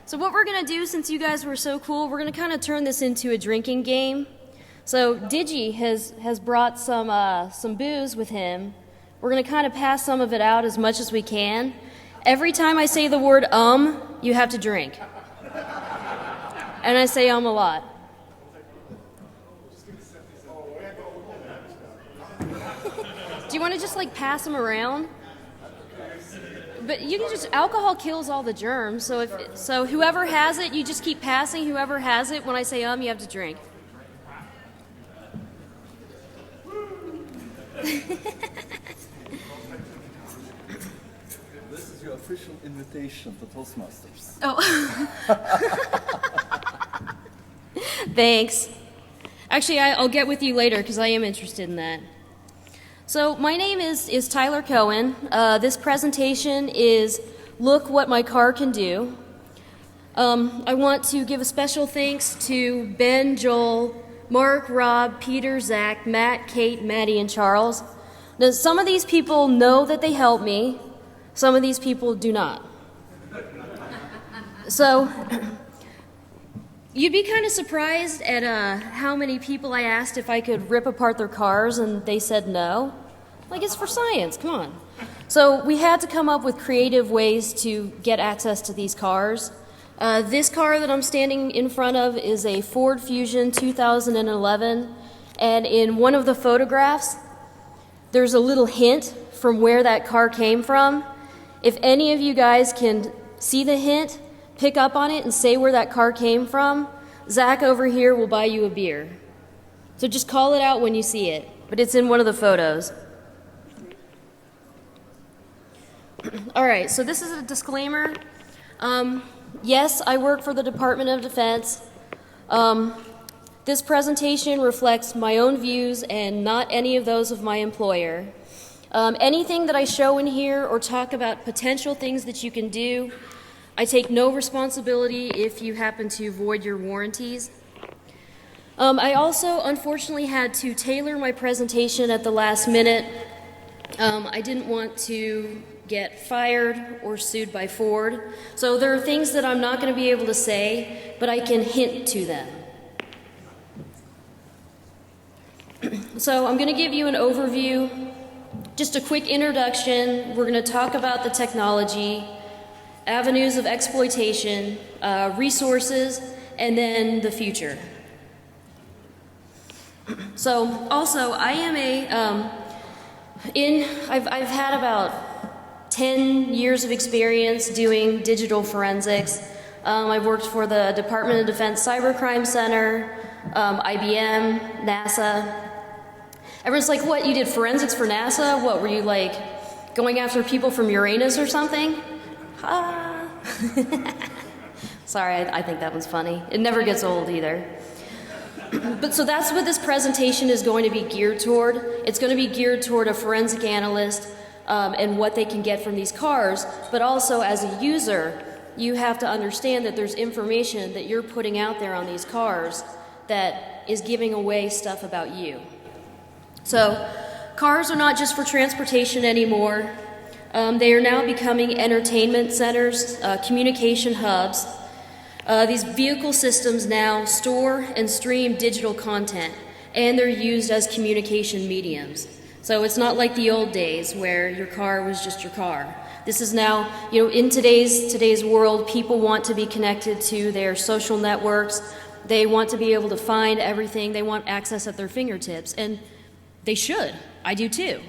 So what we're going to do, since you guys were so cool, we're going to kind of turn this into a drinking game. So Digi has brought some booze with him. We're going to kind of pass some of it out as much as we can. Every time I say the word you have to drink. And I say a lot. Do you want to just like pass them around? But you can just, alcohol kills all the germs, so whoever has it, you just keep passing. Whoever has it, when I say you have to drink. This is your official invitation to Toastmasters. Oh. Thanks. Actually, I'll get with you later because I am interested in that. So my name is Tyler Cohen. This presentation is Look What My Car Can Do. I want to give a special thanks to Ben, Joel, Mark, Rob, Peter, Zach, Matt, Kate, Maddie, and Charles. Now, some of these people know that they helped me. Some of these people do not. So you'd be kind of surprised at how many people I asked if I could rip apart their cars, and they said no. Like, it's for science, come on. So we had to come up with creative ways to get access to these cars. This car that I'm standing in front of is a Ford Fusion 2011, and in one of the photographs, there's a little hint from where that car came from. If any of you guys can see the hint, pick up on it and say where that car came from, Zach over here will buy you a beer. So just call it out when you see it, but it's in one of the photos. All right, so this is a disclaimer. Yes, I work for the Department of Defense. This presentation reflects my own views and not any of those of my employer. Anything that I show in here or talk about potential things that you can do, I take no responsibility if you happen to void your warranties. I also, unfortunately, had to tailor my presentation at the last minute. I didn't want to get fired or sued by Ford. So there are things that I'm not going to be able to say, but I can hint to them. So I'm going to give you an overview, just a quick introduction. We're going to talk about the technology, avenues of exploitation, resources, and then the future. So also, I am I've had about 10 years of experience doing digital forensics. I've worked for the Department of Defense Cybercrime Center, IBM, NASA. Everyone's like, what, you did forensics for NASA? What, were you like going after people from Uranus or something? Sorry, I think that one's funny. It never gets old either. But so that's what this presentation is going to be geared toward. It's going to be geared toward a forensic analyst and what they can get from these cars, but also as a user, you have to understand that there's information that you're putting out there on these cars that is giving away stuff about you. So cars are not just for transportation anymore. They are now becoming entertainment centers, communication hubs. These vehicle systems now store and stream digital content, and they're used as communication mediums. So it's not like the old days where your car was just your car. This is now, in today's world, people want to be connected to their social networks. They want to be able to find everything. They want access at their fingertips, and they should. I do too.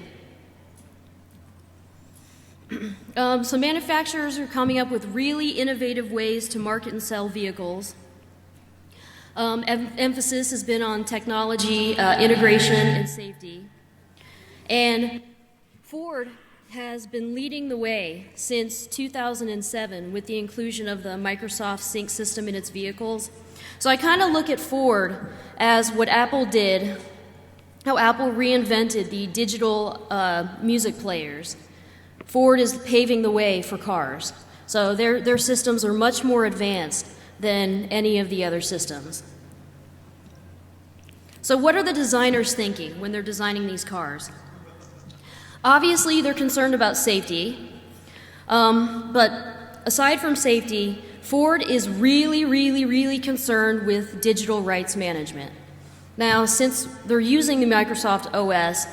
So manufacturers are coming up with really innovative ways to market and sell vehicles. Emphasis has been on technology, integration, and safety. And Ford has been leading the way since 2007 with the inclusion of the Microsoft Sync system in its vehicles. So I kind of look at Ford as what Apple did, how Apple reinvented the digital music players. Ford is paving the way for cars. So their systems are much more advanced than any of the other systems. So what are the designers thinking when they're designing these cars? Obviously, they're concerned about safety, but aside from safety, Ford is really concerned with digital rights management. Now, since they're using the Microsoft OS,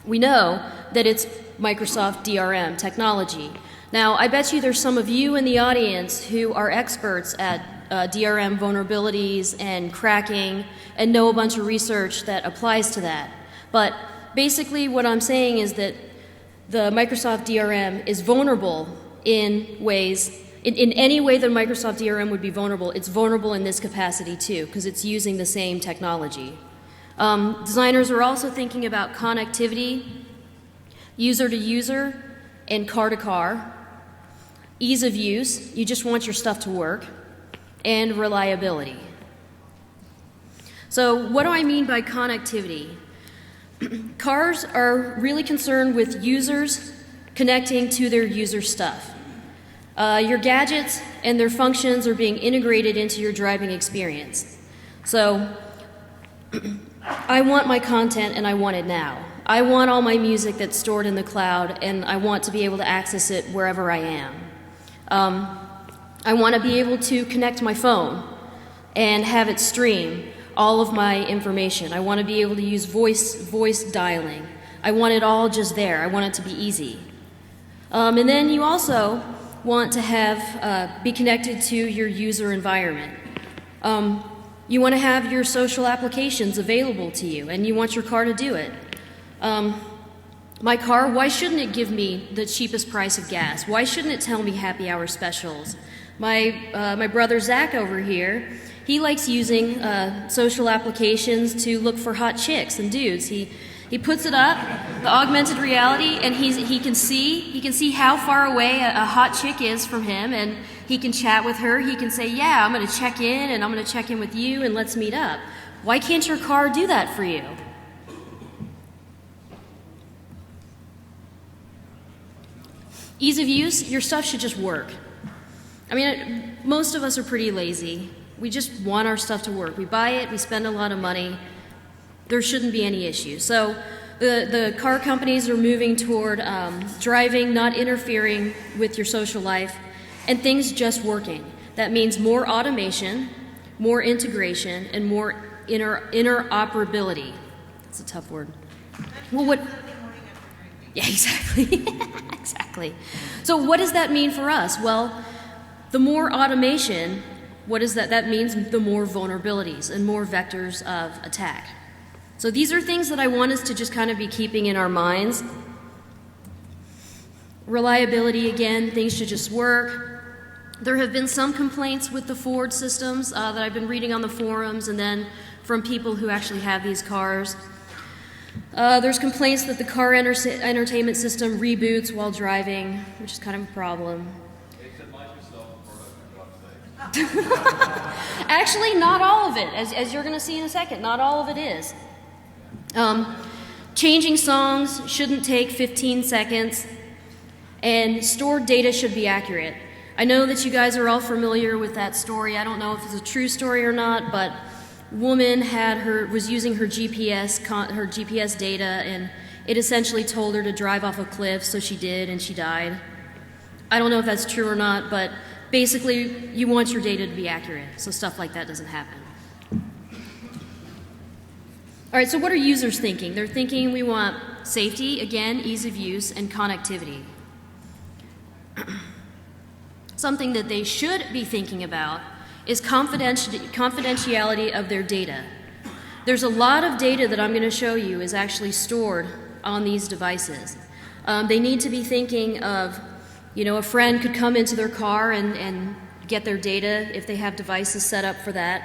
we know that it's Microsoft DRM technology. Now, I bet you there's some of you in the audience who are experts at DRM vulnerabilities and cracking and know a bunch of research that applies to that. But basically what I'm saying is that the Microsoft DRM is vulnerable in ways, in any way that Microsoft DRM would be vulnerable, it's vulnerable in this capacity too, because it's using the same technology. Designers are also thinking about connectivity, user to user, and car to car, ease of use, you just want your stuff to work, and reliability. So what do I mean by connectivity? Cars are really concerned with users connecting to their user stuff. Your gadgets and their functions are being integrated into your driving experience. So I want my content and I want it now. I want all my music that's stored in the cloud and I want to be able to access it wherever I am. I want to be able to connect my phone and have it stream all of my information. I want to be able to use voice dialing. I want it all just there. I want it to be easy. And then you also want to have be connected to your user environment. You want to have your social applications available to you, and you want your car to do it. My car, why shouldn't it give me the cheapest price of gas? Why shouldn't it tell me happy hour specials? My brother Zach over here, he likes using social applications to look for hot chicks and dudes. He puts it up, the augmented reality, and he can see how far away a hot chick is from him, and he can chat with her. He can say, yeah, I'm going to check in, and I'm going to check in with you, and let's meet up. Why can't your car do that for you? Ease of use, your stuff should just work. I mean, most of us are pretty lazy. We just want our stuff to work. We buy it, we spend a lot of money. There shouldn't be any issues. So the car companies are moving toward driving, not interfering with your social life, and things just working. That means more automation, more integration, and more interoperability. That's a tough word. Well, what? Yeah, exactly. Exactly. So what does that mean for us? Well, the more automation, what is that? That means the more vulnerabilities and more vectors of attack. So these are things that I want us to just kind of be keeping in our minds. Reliability, again, things should just work. There have been some complaints with the Ford systems that I've been reading on the forums and then from people who actually have these cars. There's complaints that the car entertainment system reboots while driving, which is kind of a problem. Actually, not all of it, as you're going to see in a second. Not all of it is. Changing songs shouldn't take 15 seconds, and stored data should be accurate. I know that you guys are all familiar with that story. I don't know if it's a true story or not, but woman was using her GPS data, and it essentially told her to drive off a cliff, so she did, and she died. I don't know if that's true or not, but basically you want your data to be accurate, so stuff like that doesn't happen. All right, so what are users thinking? They're thinking we want safety, again, ease of use, and connectivity. Something that they should be thinking about is confidentiality of their data. There's a lot of data that I'm going to show you is actually stored on these devices. They need to be thinking of, a friend could come into their car and get their data if they have devices set up for that.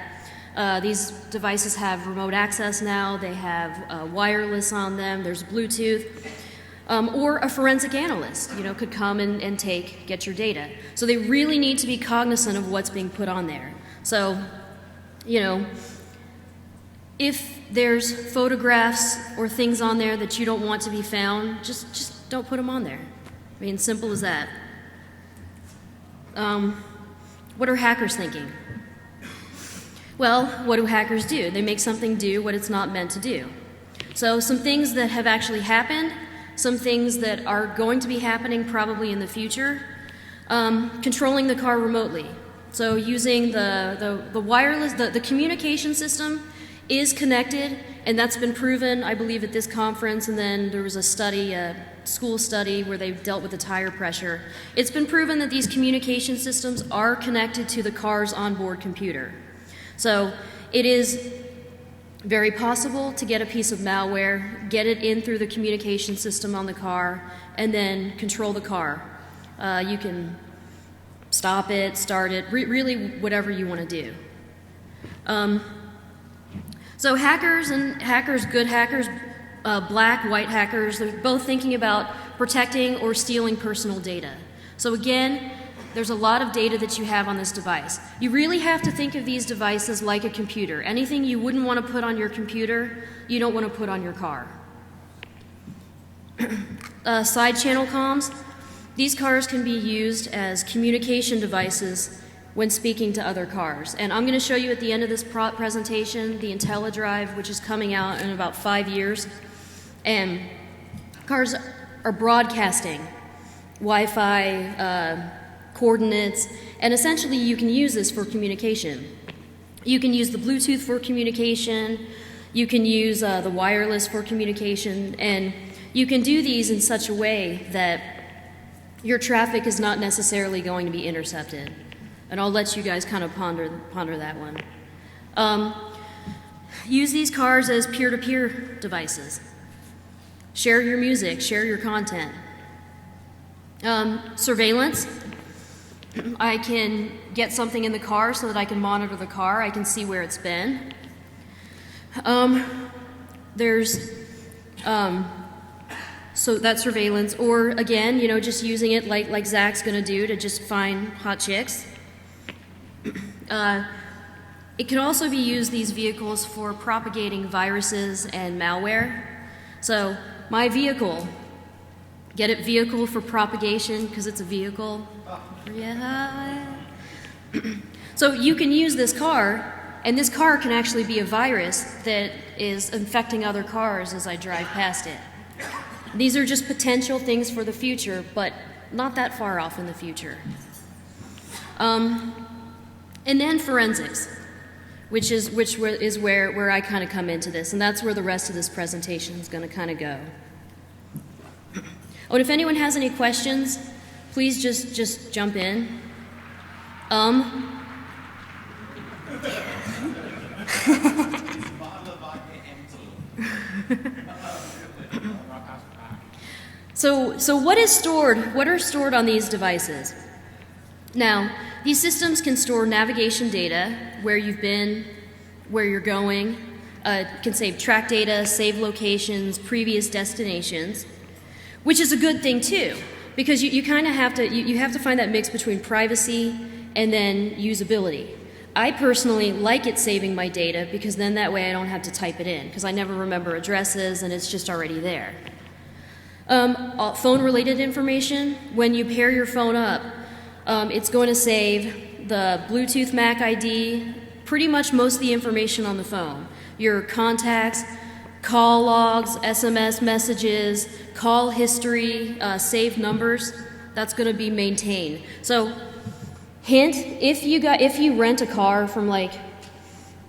These devices have remote access now. They have wireless on them. There's Bluetooth. Or a forensic analyst, could come and get your data. So they really need to be cognizant of what's being put on there. So, if there's photographs or things on there that you don't want to be found, just don't put them on there. I mean, simple as that. What are hackers thinking? Well, what do hackers do? They make something do what it's not meant to do. So some things that have actually happened, some things that are going to be happening probably in the future, controlling the car remotely. So using the wireless, the communication system is connected, and that's been proven, I believe, at this conference, and then there was a study, a school study where they dealt with the tire pressure. It's been proven that these communication systems are connected to the car's onboard computer. So it is very possible to get a piece of malware, get it in through the communication system on the car, and then control the car. You can stop it, start it, really whatever you want to do. So hackers and hackers, good hackers, black, white hackers, they're both thinking about protecting or stealing personal data. So again, there's a lot of data that you have on this device. You really have to think of these devices like a computer. Anything you wouldn't want to put on your computer, you don't want to put on your car. Side channel comms. These cars can be used as communication devices when speaking to other cars. And I'm going to show you at the end of this presentation the IntelliDrive, which is coming out in about 5 years. And cars are broadcasting Wi-Fi coordinates, and essentially you can use this for communication. You can use the Bluetooth for communication, you can use the wireless for communication, and you can do these in such a way that your traffic is not necessarily going to be intercepted. And I'll let you guys kind of ponder that one. Use these cars as peer-to-peer devices. Share your music, share your content. Surveillance. I can get something in the car so that I can monitor the car. I can see where it's been. So that's surveillance, or again, just using it like Zach's going to do to just find hot chicks. It can also be used, these vehicles, for propagating viruses and malware. So my vehicle, get it, vehicle for propagation, because it's a vehicle. Yeah. So you can use this car, and this car can actually be a virus that is infecting other cars as I drive past it. These are just potential things for the future, but not that far off in the future. And then forensics, which is where I kind of come into this, and that's where the rest of this presentation is going to kind of go. Oh, and if anyone has any questions, please just jump in. So what is stored? What are stored on these devices? Now, these systems can store navigation data, where you've been, where you're going. Can save track data, save locations, previous destinations, which is a good thing too, because you kind of have to find that mix between privacy and then usability. I personally like it saving my data, because then that way I don't have to type it in, because I never remember addresses and it's just already there. Phone-related information, when you pair your phone up, it's going to save the Bluetooth MAC ID, pretty much most of the information on the phone. Your contacts, call logs, SMS messages, call history, saved numbers, that's going to be maintained. So, hint, if you rent a car from like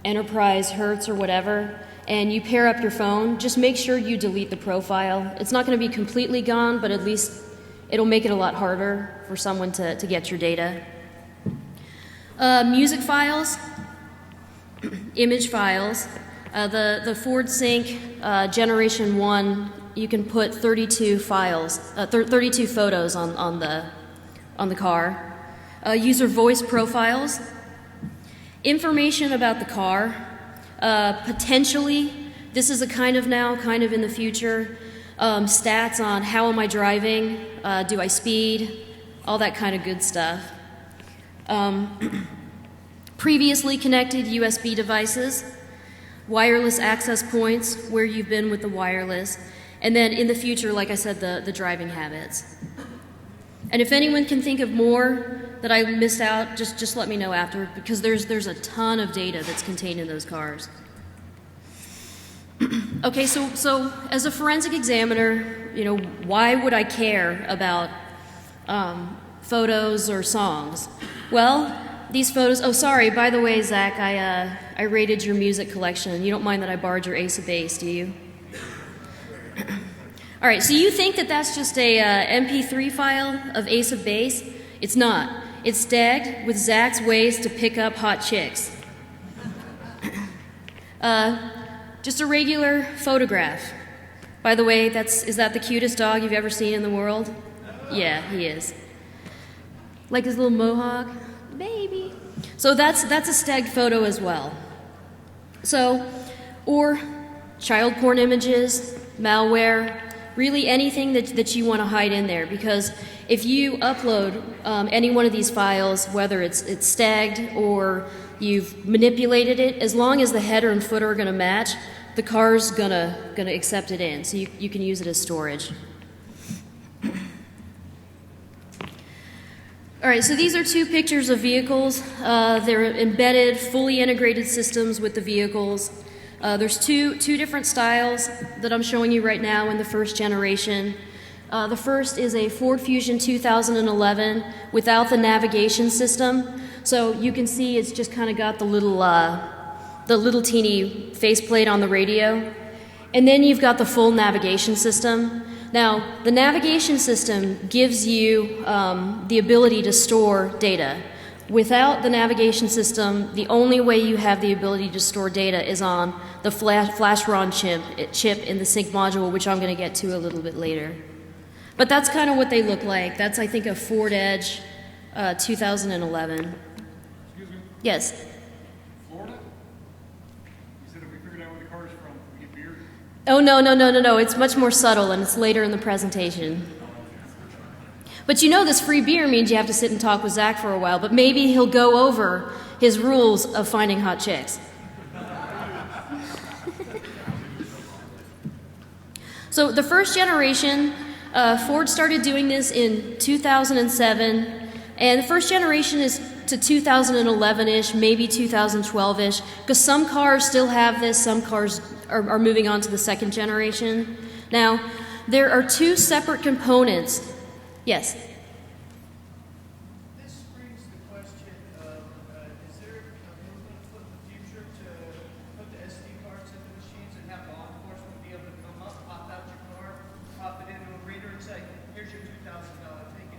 Enterprise, Hertz, or whatever, and you pair up your phone, just make sure you delete the profile. It's not going to be completely gone, but at least it'll make it a lot harder for someone to get your data. Music files, image files. The Ford Sync Generation 1, you can put 32 files, 32 photos on the car. User voice profiles. Information about the car. Potentially, this is a kind of in the future, stats on how am I driving, do I speed, all that kind of good stuff. Previously connected USB devices, wireless access points, where you've been with the wireless, and then in the future, like I said, the driving habits. And if anyone can think of more that I missed out, just let me know after, because there's a ton of data that's contained in those cars. Okay, so as a forensic examiner, why would I care about photos or songs? Well, these photos. Oh, sorry. By the way, Zach, I rated your music collection. You don't mind that I borrowed your Ace of Base, do you? All right. So you think that that's just a MP3 file of Ace of Base? It's not. It's tagged with Zach's ways to pick up hot chicks. Just a regular photograph. By the way, is that the cutest dog you've ever seen in the world? Yeah, he is. Like his little mohawk, baby. So that's a stagged photo as well. So, or child porn images, malware, really anything that you want to hide in there, because if you upload any one of these files, whether it's stagged or you've manipulated it, as long as the header and footer are going to match, the car's gonna accept it in, so you can use it as storage. All right, so these are two pictures of vehicles. They're embedded, fully integrated systems with the vehicles. There's two different styles that I'm showing you right now in the first generation. The first is a Ford Fusion 2011 without the navigation system. So you can see it's just kind of got the little teeny faceplate on the radio. And then you've got the full navigation system. Now, the navigation system gives you the ability to store data. Without the navigation system, the only way you have the ability to store data is on the flash ROM chip in the sync module, which I'm going to get to a little bit later. But that's kind of what they look like. That's, I think, a Ford Edge 2011. Excuse me? Yes? Florida? You said if we figured out where the car is from, we get beer? Oh, no. It's much more subtle, and it's later in the presentation. But you know this free beer means you have to sit and talk with Zach for a while, but maybe he'll go over his rules of finding hot chicks. So the first generation, Ford started doing this in 2007, and the first generation is to 2011-ish, maybe 2012-ish, because some cars still have this, some cars are moving on to the second generation. Now, there are two separate components. Yes? This brings the question of, is there a movement in the future to put the SD cards in the machines and have law enforcement be able to come up, pop out your car, pop it into a reader and say, here's your $2,000 ticket?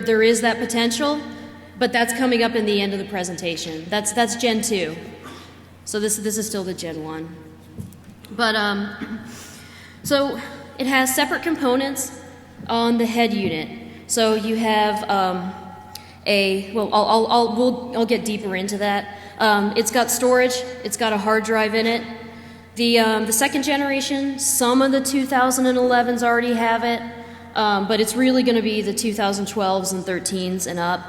There is that potential, but that's coming up in the end of the presentation. That's Gen 2. So this is still the Gen 1. But, so it has separate components on the head unit. So you have I'll get deeper into that. It's got storage. It's got a hard drive in it. The second generation, some of the 2011s already have it, but it's really going to be the 2012s and 13s and up.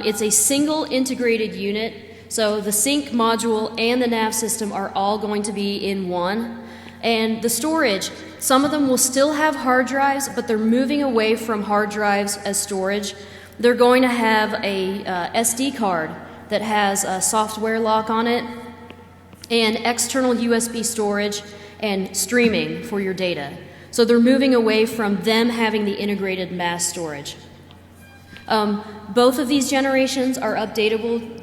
It's a single integrated unit, so the sync module and the nav system are all going to be in one. And the storage, some of them will still have hard drives, but they're moving away from hard drives as storage. They're going to have a SD card that has a software lock on it, and external USB storage and streaming for your data. So they're moving away from them having the integrated mass storage. Both of these generations are updatable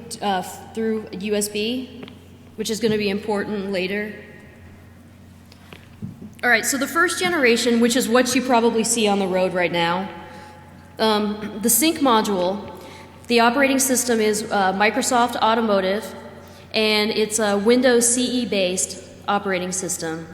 through USB, which is going to be important later. All right, so the first generation, which is what you probably see on the road right now, the sync module, the operating system is Microsoft Automotive, and it's a Windows CE-based operating system.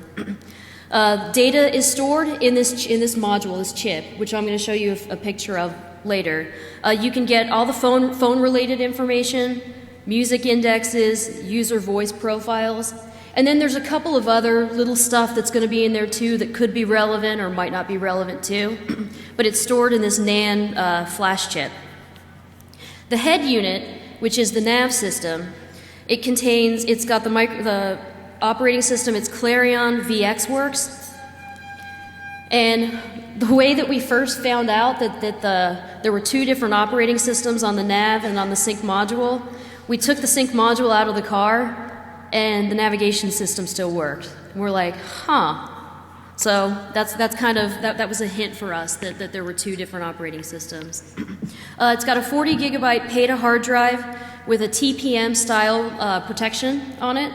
Data is stored in this module, this chip, which I'm going to show you a picture of later. You can get all the phone-related information, music indexes, user voice profiles, and then there's a couple of other little stuff that's going to be in there too that could be relevant or might not be relevant too, but it's stored in this NAND flash chip. The head unit, which is the nav system, it's got the operating system, it's Clarion VxWorks, and the way that we first found out that there were two different operating systems on the nav and on the sync module, we took the sync module out of the car, and the navigation system still worked. And we're like, huh. So that's kind of, that was a hint for us that there were two different operating systems. It's got a 40 gigabyte PATA hard drive with a TPM style protection on it.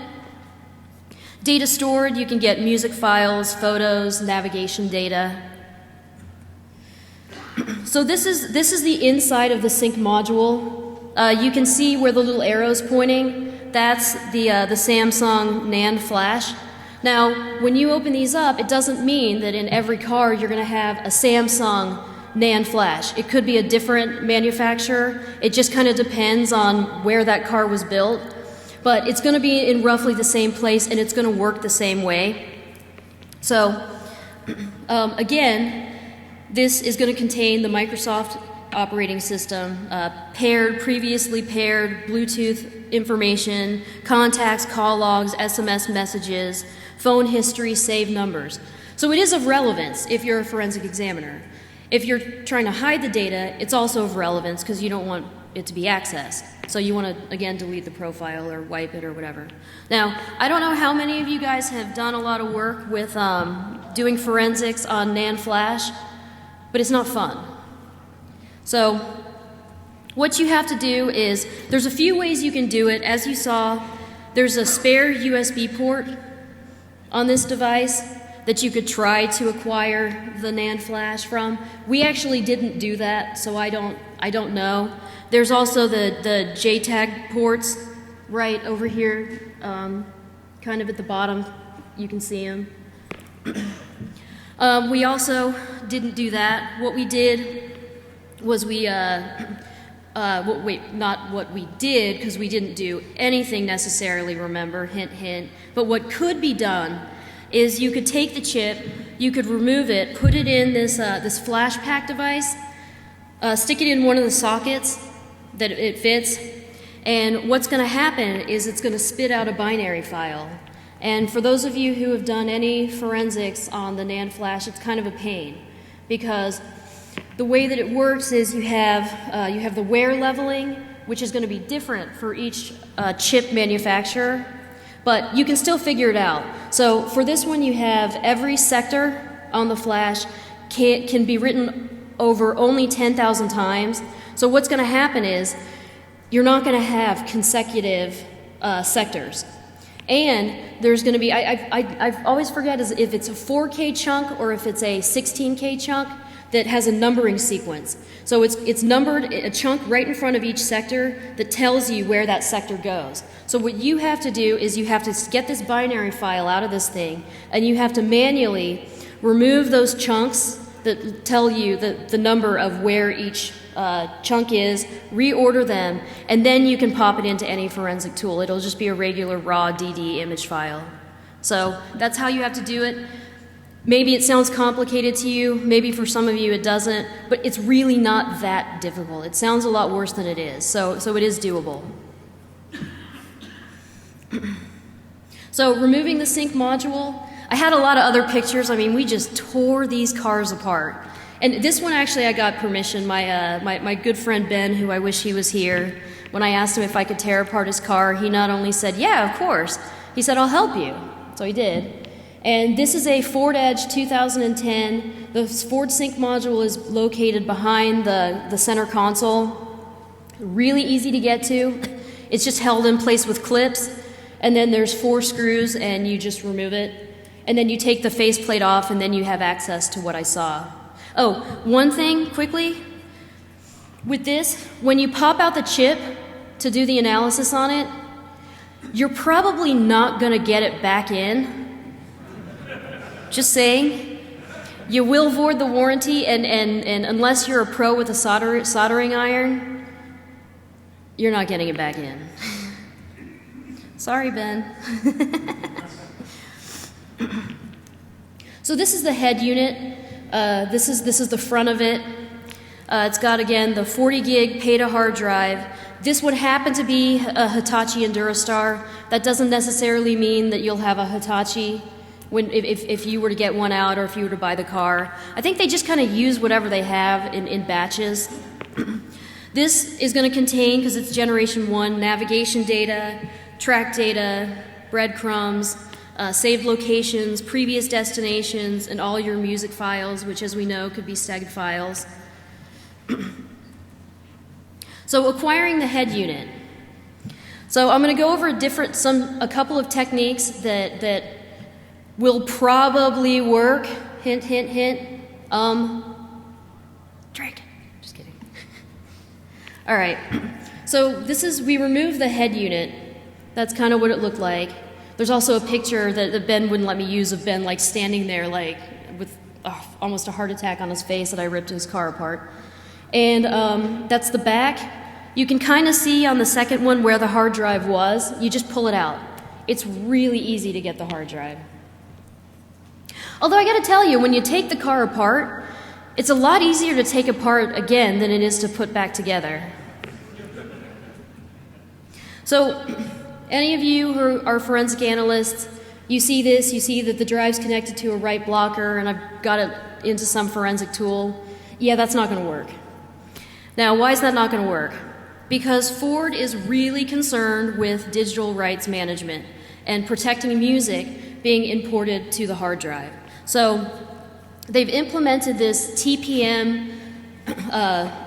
Data stored, you can get music files, photos, navigation data. So this is the inside of the sync module. You can see where the little arrow's pointing. That's the Samsung NAND flash. Now, when you open these up, it doesn't mean that in every car you're going to have a Samsung NAND flash. It could be a different manufacturer. It just kind of depends on where that car was built. But it's going to be in roughly the same place, and it's going to work the same way. So, again, this is going to contain the Microsoft operating system, previously paired Bluetooth information, contacts, call logs, SMS messages, phone history, saved numbers. So it is of relevance if you're a forensic examiner. If you're trying to hide the data, it's also of relevance because you don't want it to be accessed. So you want to, again, delete the profile or wipe it or whatever. Now, I don't know how many of you guys have done a lot of work with doing forensics on NAND flash, but it's not fun. So what you have to do is, there's a few ways you can do it. As you saw, there's a spare USB port on this device that you could try to acquire the NAND flash from. We actually didn't do that, so I don't know. There's also the JTAG ports right over here, kind of at the bottom. You can see them. We also didn't do that. What we did was not what we did, because we didn't do anything necessarily, remember, hint, hint. But what could be done is you could take the chip, you could remove it, put it in this flash pack device, stick it in one of the sockets that it fits, and what's going to happen is it's going to spit out a binary file. And for those of you who have done any forensics on the NAND flash, it's kind of a pain, because the way that it works is you have the wear leveling, which is going to be different for each chip manufacturer, but you can still figure it out. So for this one, you have every sector on the flash can be written over only 10,000 times. So what's going to happen is you're not going to have consecutive sectors. And there's going to be, I always forget if it's a 4K chunk or if it's a 16K chunk that has a numbering sequence. So it's numbered, a chunk right in front of each sector that tells you where that sector goes. So what you have to do is you have to get this binary file out of this thing, and you have to manually remove those chunks that tell you the number of where each chunk is, reorder them, and then you can pop it into any forensic tool. It'll just be a regular raw DD image file. So that's how you have to do it. Maybe it sounds complicated to you, maybe for some of you it doesn't, but it's really not that difficult. It sounds a lot worse than it is, so it is doable. So removing the sync module, I had a lot of other pictures. I mean, we just tore these cars apart. And this one, actually, I got permission. My good friend Ben, who I wish he was here, when I asked him if I could tear apart his car, he not only said, yeah, of course, he said, I'll help you. So he did. And this is a Ford Edge 2010. The Ford Sync module is located behind the center console. Really easy to get to. It's just held in place with clips. And then there's 4 screws, and you just remove it. And then you take the faceplate off, and then you have access to what I saw. Oh, one thing quickly. With this, when you pop out the chip to do the analysis on it, you're probably not going to get it back in. Just saying. You will void the warranty, and unless you're a pro with a soldering iron, you're not getting it back in. Sorry, Ben. So this is the head unit. This is the front of it. It's got, again, the 40 gig PATA hard drive. This would happen to be a Hitachi Endurostar. That doesn't necessarily mean that you'll have a Hitachi if you were to get one out or if you were to buy the car. I think they just kind of use whatever they have in batches. This is going to contain, because it's generation 1, navigation data, track data, breadcrumbs, saved locations, previous destinations, and all your music files, which as we know could be STEG files. So acquiring the head unit. So I'm going to go over a couple of techniques that will probably work. Hint, hint, hint. Drink. Just kidding. All right. So we removed the head unit. That's kind of what it looked like. There's also a picture that Ben wouldn't let me use of Ben like standing there like with almost a heart attack on his face that I ripped his car apart. And that's the back. You can kind of see on the second one where the hard drive was. You just pull it out. It's really easy to get the hard drive. Although I got to tell you, when you take the car apart, it's a lot easier to take apart again than it is to put back together. So, any of you who are forensic analysts, you see this, you see that the drive's connected to a write blocker and I've got it into some forensic tool. Yeah, that's not going to work. Now, why is that not going to work? Because Ford is really concerned with digital rights management and protecting music being imported to the hard drive. So they've implemented this TPM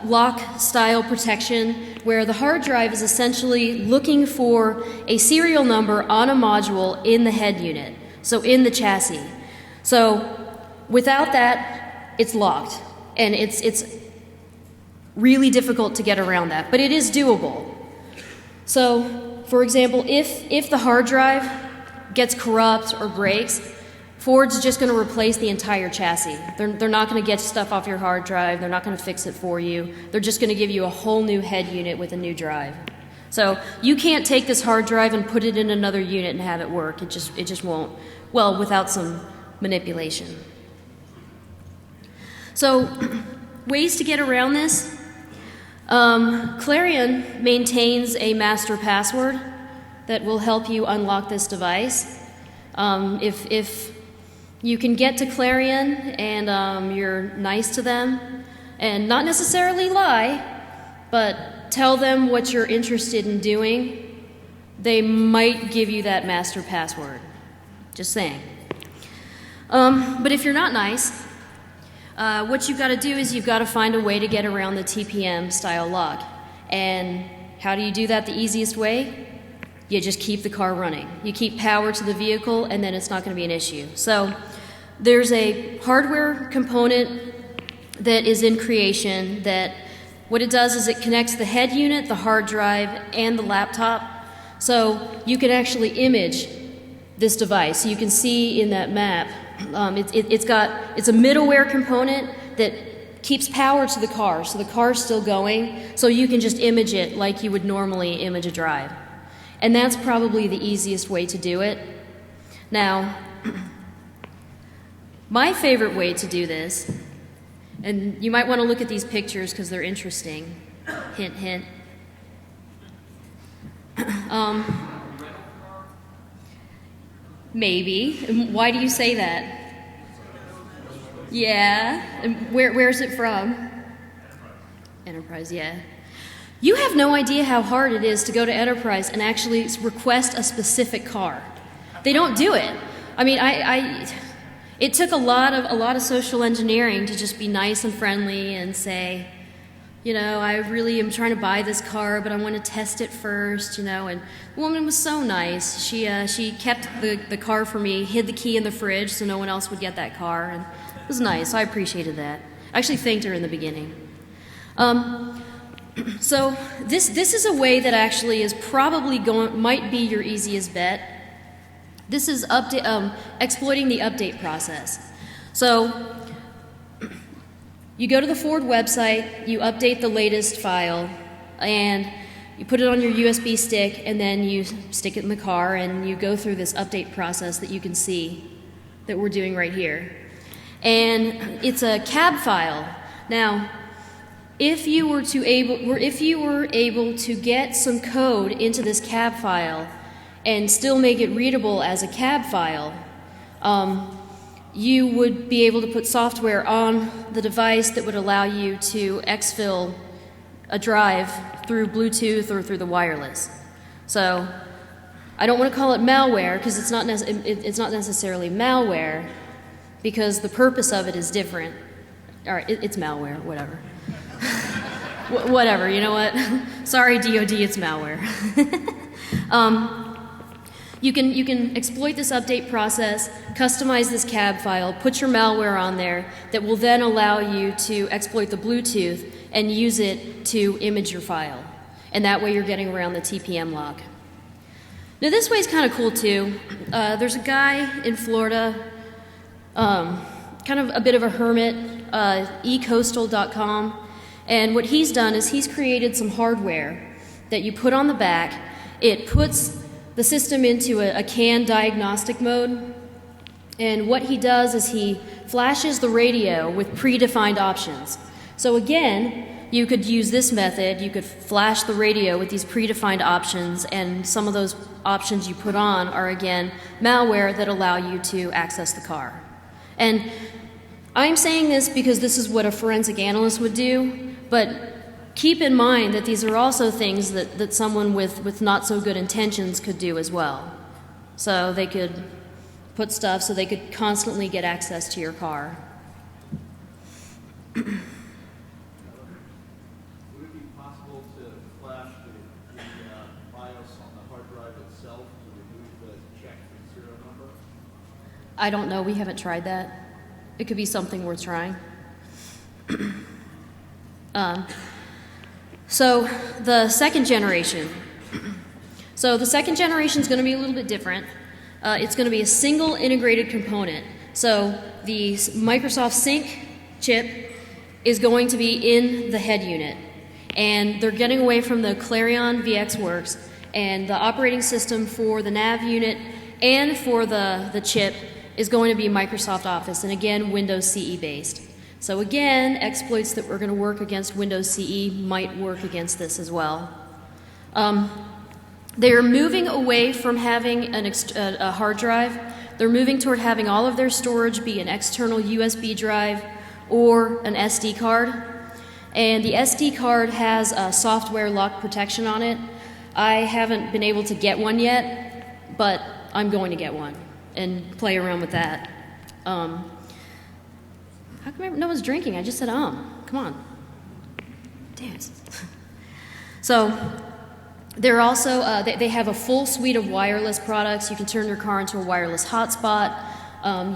lock style protection where the hard drive is essentially looking for a serial number on a module in the head unit, so in the chassis. So without that, it's locked, and it's really difficult to get around that, but it is doable. So, for example, if the hard drive gets corrupt or breaks, Ford's just going to replace the entire chassis. They're not going to get stuff off your hard drive. They're not going to fix it for you. They're just going to give you a whole new head unit with a new drive. So you can't take this hard drive and put it in another unit and have it work. It just won't. Well, without some manipulation. So ways to get around this. Clarion maintains a master password that will help you unlock this device. If you can get to Clarion and you're nice to them and not necessarily lie, but tell them what you're interested in doing, they might give you that master password. Just saying. But if you're not nice, what you've got to do is you've got to find a way to get around the TPM style lock. And how do you do that the easiest way? You just keep the car running. You keep power to the vehicle and then it's not going to be an issue. So there's a hardware component that is in creation that what it does is it connects the head unit, the hard drive, and the laptop. So you can actually image this device. You can see in that map, it's a middleware component that keeps power to the car, so the car's still going, so you can just image it like you would normally image a drive. And that's probably the easiest way to do it. Now, my favorite way to do this, and you might want to look at these pictures because they're interesting. Hint, hint. Maybe. Why do you say that? Yeah. And where's it from? Enterprise, yeah. You have no idea how hard it is to go to Enterprise and actually request a specific car. They don't do it. I mean, it took a lot of social engineering to just be nice and friendly and say, you know, I really am trying to buy this car, but I want to test it first, you know. And the woman was so nice. She kept the car for me, hid the key in the fridge so no one else would get that car, and it was nice. I appreciated that. I actually thanked her in the beginning. So this is a way that actually is probably might be your easiest bet. This is exploiting the update process. So you go to the Ford website, you update the latest file, and you put it on your USB stick, and then you stick it in the car, and you go through this update process that you can see that we're doing right here. And it's a cab file. Now, if you were able to get some code into this cab file and still make it readable as a cab file, you would be able to put software on the device that would allow you to exfil a drive through Bluetooth or through the wireless. So I don't want to call it malware because it's not necessarily malware, because the purpose of it is different. All right, it's malware, whatever. Whatever, you know what? Sorry, DoD, it's malware. You can exploit this update process, customize this cab file, put your malware on there that will then allow you to exploit the Bluetooth and use it to image your file. And that way you're getting around the TPM lock. Now this way is kind of cool too. There's a guy in Florida, kind of a bit of a hermit, ecoastal.com. And what he's done is he's created some hardware that you put on the back. It puts the system into a CAN diagnostic mode. And what he does is he flashes the radio with predefined options. So again, you could use this method. You could flash the radio with these predefined options, and some of those options you put on are, again, malware that allow you to access the car. And I'm saying this because this is what a forensic analyst would do, but keep in mind that these are also things that someone with not so good intentions could do as well. So they could put stuff so they could constantly get access to your car. Would it be possible to flash the BIOS on the hard drive itself to remove the check and serial number? I don't know. We haven't tried that. It could be something worth trying. So the second generation. So the second generation is going to be a little bit different. It's going to be a single integrated component. So the Microsoft Sync chip is going to be in the head unit. And they're getting away from the Clarion VxWorks, and the operating system for the nav unit and for the chip is going to be Microsoft Office, and again, Windows CE based. So again, exploits that were going to work against Windows CE might work against this as well. They're moving away from having a hard drive. They're moving toward having all of their storage be an external USB drive or an SD card. And the SD card has a software lock protection on it. I haven't been able to get one yet, but I'm going to get one and play around with that. How come no one's drinking? I just said come on. Damn it. So they're also, they have a full suite of wireless products. You can turn your car into a wireless hotspot.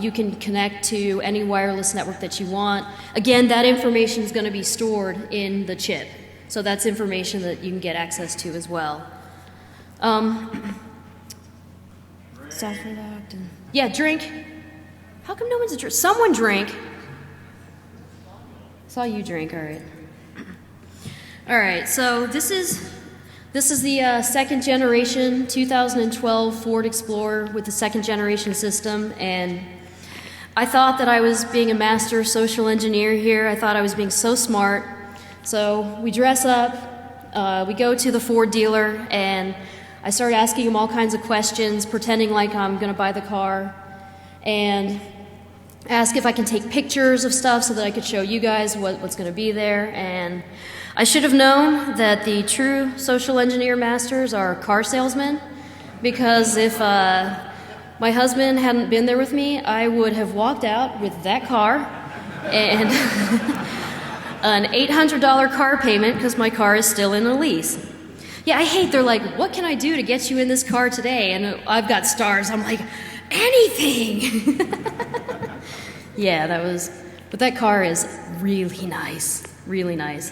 You can connect to any wireless network that you want. Again, that information is going to be stored in the chip. So that's information that you can get access to as well. Software locked. Yeah, drink. How come no one's a drink? Someone drink. Saw you drink, all right. All right, so this is the second generation 2012 Ford Explorer with the second generation system, and I thought that I was being a master social engineer here. I thought I was being so smart. So we dress up, we go to the Ford dealer, and I start asking him all kinds of questions, pretending like I'm going to buy the car, and ask if I can take pictures of stuff so that I could show you guys what's going to be there. And I should have known that the true social engineer masters are car salesmen, because if my husband hadn't been there with me, I would have walked out with that car and an $800 car payment because my car is still in a lease. Yeah, they're like, what can I do to get you in this car today? And I've got stars. I'm like, anything. Yeah, but that car is really nice, really nice.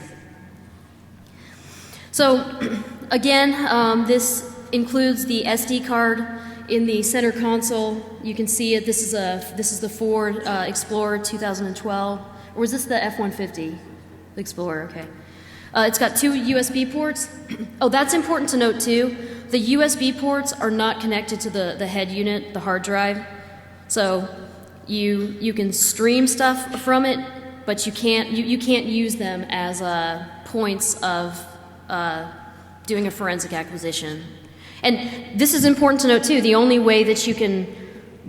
So again, this includes the SD card in the center console. You can see it. This is the Ford Explorer 2012, or was this the F-150? The Explorer, okay. It's got two USB ports. Oh, that's important to note too. The USB ports are not connected to the head unit, the hard drive. So you can stream stuff from it, but you can't use them as points of doing a forensic acquisition. And this is important to note too. The only way that you can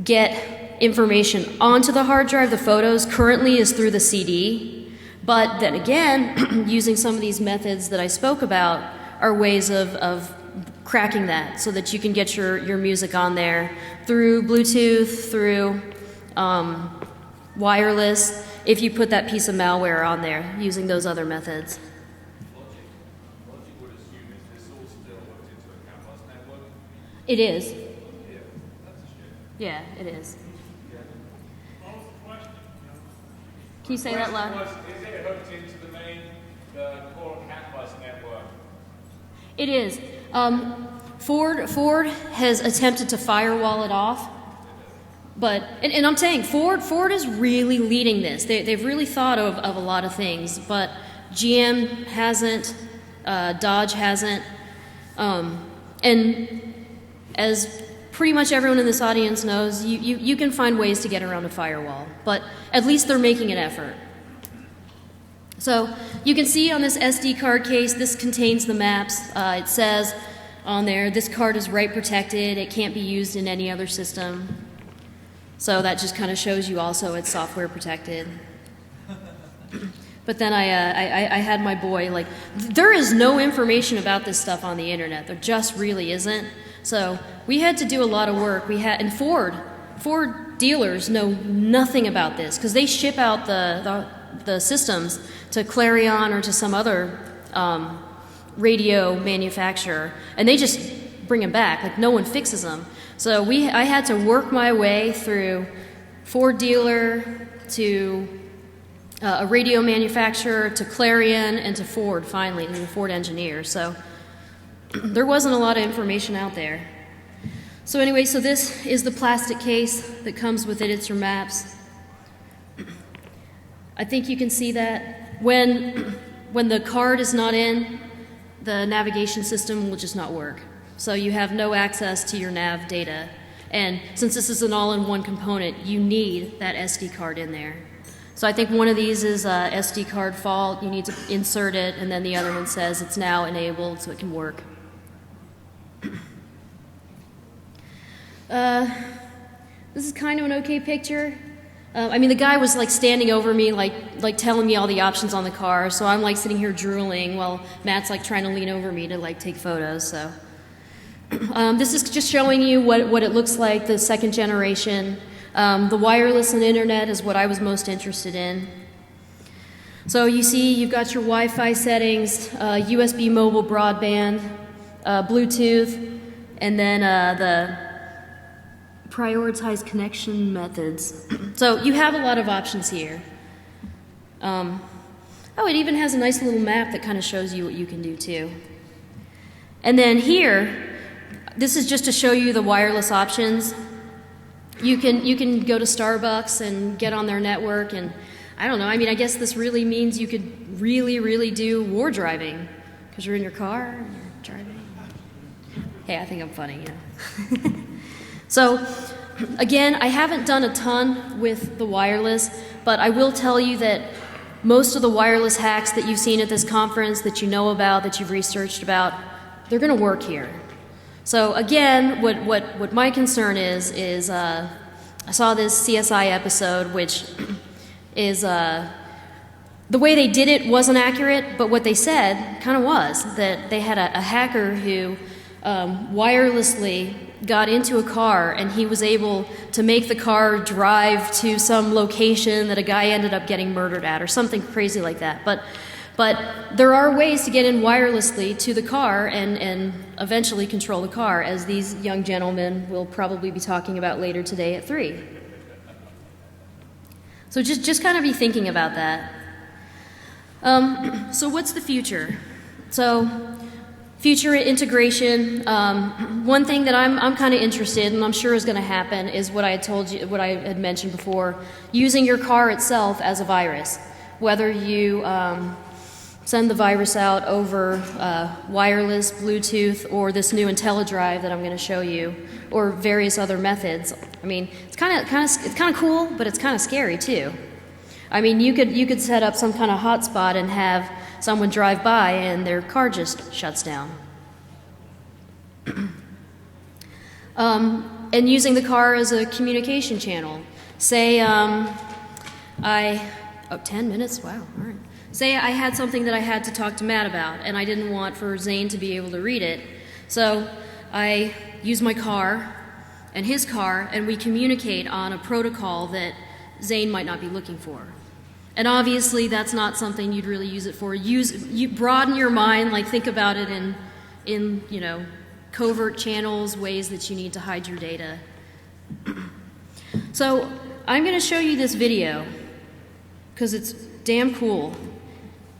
get information onto the hard drive, the photos, currently is through the CD. But then again, using some of these methods that I spoke about are ways of cracking that so that you can get your music on there through Bluetooth, through wireless, if you put that piece of malware on there using those other methods. Logic would assume this all still hooked into a CAN bus network. It is. Yeah, that's a shame. Yeah, it is. What was the question? Can you say that loud? Was, is it hooked into the core CAN bus network? It is. Ford has attempted to firewall it off, but and I'm saying Ford is really leading this. They've really thought of a lot of things, but GM hasn't, Dodge hasn't, and as pretty much everyone in this audience knows, you can find ways to get around a firewall, but at least they're making an effort. So you can see on this SD card case, this contains the maps. It says on there, this card is write protected. It can't be used in any other system. So that just kind of shows you also it's software protected. But then I had my boy, like, there is no information about this stuff on the internet. There just really isn't. So we had to do a lot of work. And Ford dealers know nothing about this because they ship out the systems to Clarion or to some other radio manufacturer, and they just bring them back. Like, no one fixes them. So I had to work my way through Ford dealer to a radio manufacturer to Clarion and to Ford finally, and the Ford engineer. So there wasn't a lot of information out there. So anyway, so this is the plastic case that comes with it. It's your maps. I think you can see that when the card is not in, the navigation system will just not work. So you have no access to your nav data. And since this is an all-in-one component, you need that SD card in there. So I think one of these is a SD card fault. You need to insert it, and then the other one says it's now enabled so it can work. This is kind of an okay picture. I mean, the guy was like standing over me, like telling me all the options on the car. So I'm like sitting here drooling while Matt's like trying to lean over me to like take photos. So this is just showing you what it looks like, the second generation. The wireless and internet is what I was most interested in. So you see, you've got your Wi-Fi settings, USB mobile broadband, Bluetooth, and then the prioritize connection methods. So you have a lot of options here. Oh, it even has a nice little map that kind of shows you what you can do too. And then here, this is just to show you the wireless options. You can go to Starbucks and get on their network, and I don't know, I mean, I guess this really means you could really do war driving because you're in your car and you're driving. Hey, I think I'm funny, you know. So, again, I haven't done a ton with the wireless, but I will tell you that most of the wireless hacks that you've seen at this conference, that you know about, that you've researched about, they're going to work here. So, again, what my concern is I saw this CSI episode, which is the way they did it wasn't accurate, but what they said kind of was, that they had a hacker who wirelessly got into a car, and he was able to make the car drive to some location that a guy ended up getting murdered at, or something crazy like that. But there are ways to get in wirelessly to the car and eventually control the car, as these young gentlemen will probably be talking about later today at 3. So just kind of be thinking about that. So what's the future? So future integration. One thing that I'm kind of interested in, and I'm sure is going to happen, is what I had told you, what I had mentioned before, using your car itself as a virus. Whether you send the virus out over wireless, Bluetooth, or this new IntelliDrive that I'm going to show you, or various other methods. I mean, it's kind of cool, but it's kind of scary too. I mean, you could set up some kind of hotspot and have someone drive by and their car just shuts down. And using the car as a communication channel. Say 10 minutes? Wow, all right. Say I had something that I had to talk to Matt about, and I didn't want for Zane to be able to read it. So I use my car and his car, and we communicate on a protocol that Zane might not be looking for. And obviously that's not something you'd really use it for. You broaden your mind, like think about it in you know, covert channels, ways that you need to hide your data. So I'm going to show you this video because it's damn cool.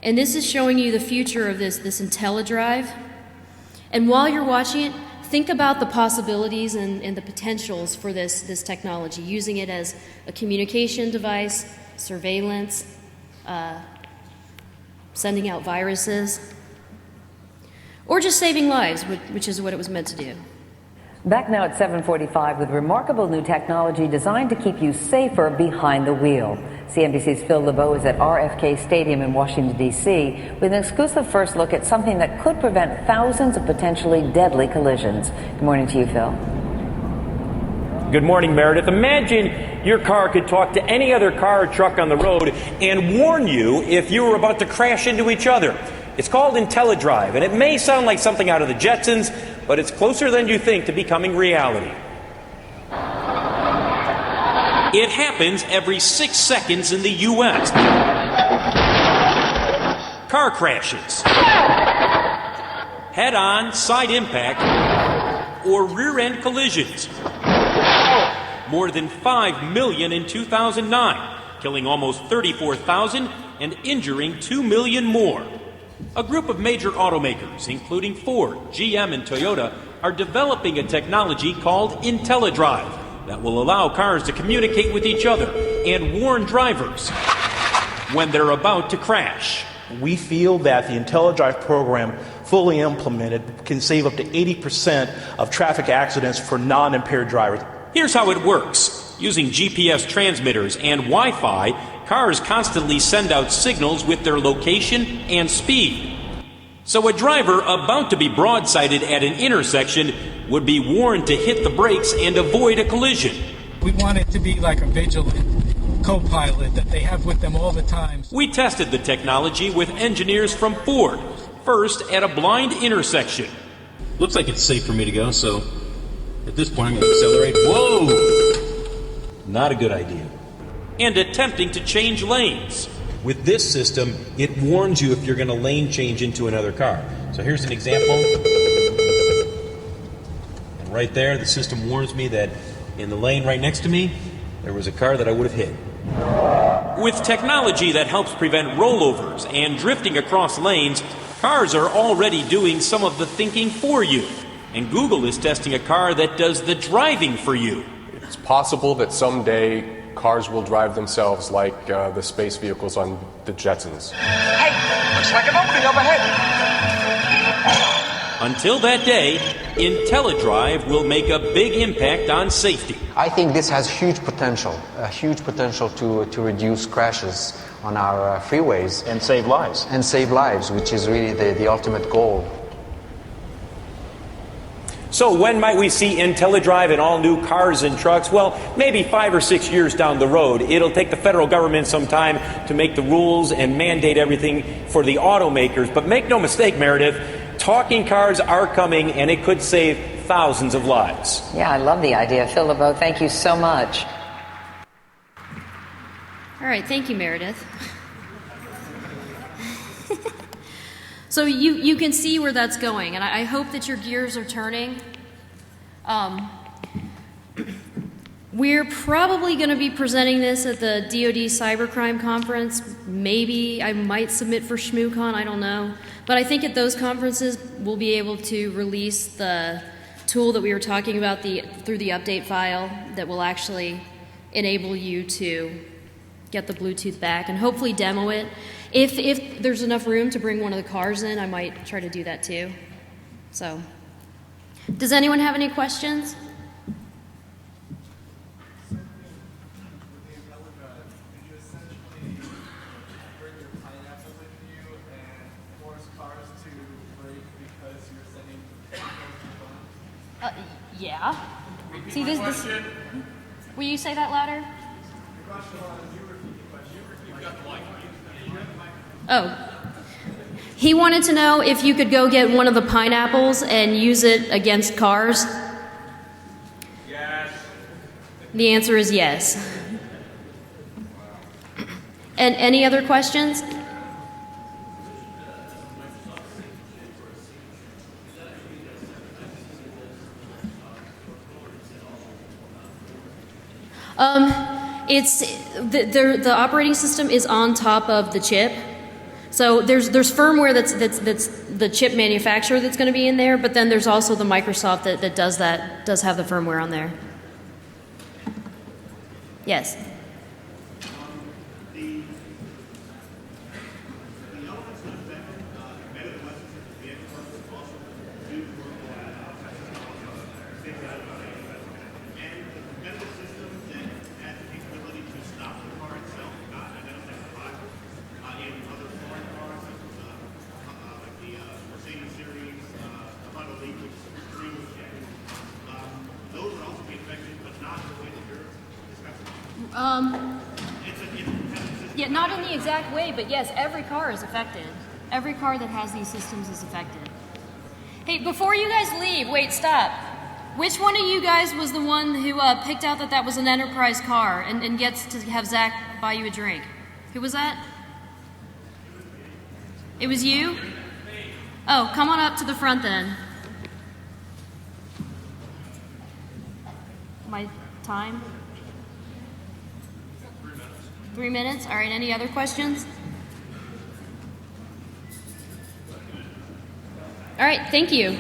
And this is showing you the future of this IntelliDrive. And while you're watching it, think about the possibilities and the potentials for this technology, using it as a communication device, surveillance, sending out viruses, or just saving lives, which is what it was meant to do. Back now at 7:45 with remarkable new technology designed to keep you safer behind the wheel. CNBC's Phil LeBeau is at RFK Stadium in Washington, D.C. with an exclusive first look at something that could prevent thousands of potentially deadly collisions. Good morning to you, Phil. Good morning, Meredith. Imagine your car could talk to any other car or truck on the road and warn you if you were about to crash into each other. It's called IntelliDrive, and it may sound like something out of the Jetsons, but it's closer than you think to becoming reality. It happens every 6 seconds in the U.S. Car crashes, head-on, side impact, or rear-end collisions. More than 5 million in 2009, killing almost 34,000 and injuring 2 million more. A group of major automakers, including Ford, GM, and Toyota, are developing a technology called IntelliDrive that will allow cars to communicate with each other and warn drivers when they're about to crash. We feel that the IntelliDrive program, fully implemented, can save up to 80% of traffic accidents for non-impaired drivers. Here's how it works. Using GPS transmitters and Wi-Fi, cars constantly send out signals with their location and speed. So a driver about to be broadsided at an intersection would be warned to hit the brakes and avoid a collision. We want it to be like a vigilant co-pilot that they have with them all the time. We tested the technology with engineers from Ford, first at a blind intersection. Looks like it's safe for me to go, so at this point I'm going to accelerate. Whoa! Not a good idea. And attempting to change lanes. With this system, it warns you if you're going to lane change into another car. So here's an example. And right there, the system warns me that in the lane right next to me, there was a car that I would have hit. With technology that helps prevent rollovers and drifting across lanes, cars are already doing some of the thinking for you. And Google is testing a car that does the driving for you. It's possible that someday cars will drive themselves like the space vehicles on the Jetsons. Hey, looks like an opening overhead. Until that day, IntelliDrive will make a big impact on safety. I think this has huge potential to reduce crashes on our freeways. And save lives. And save lives, which is really the ultimate goal. So when might we see IntelliDrive in all new cars and trucks? Well, maybe 5 or 6 years down the road. It'll take the federal government some time to make the rules and mandate everything for the automakers. But make no mistake, Meredith, talking cars are coming, and it could save thousands of lives. Yeah, I love the idea. Phil LeBeau, thank you so much. All right, thank you, Meredith. So you can see where that's going, and I hope that your gears are turning. We're probably going to be presenting this at the DoD Cybercrime Conference. Maybe I might submit for ShmooCon, I don't know. But I think at those conferences we'll be able to release the tool that we were talking about through the update file that will actually enable you to get the Bluetooth back and hopefully demo it. If there's enough room to bring one of the cars in, I might try to do that too. So, does anyone have any questions? Yeah. See this. Will you say that louder? Oh. He wanted to know if you could go get one of the pineapples and use it against cars. Yes. The answer is yes. And any other questions? It's the operating system is on top of the chip. So there's firmware that's the chip manufacturer that's going to be in there, but then there's also the Microsoft that does have the firmware on there. Yes. Yeah, not in the exact way, but yes, every car is affected. Every car that has these systems is affected. Hey, before you guys leave, wait, stop. Which one of you guys was the one who picked out that was an enterprise car and gets to have Zach buy you a drink? Who was that? It was you? Oh, come on up to the front then. My time? 3 minutes? All right, any other questions? All right, thank you.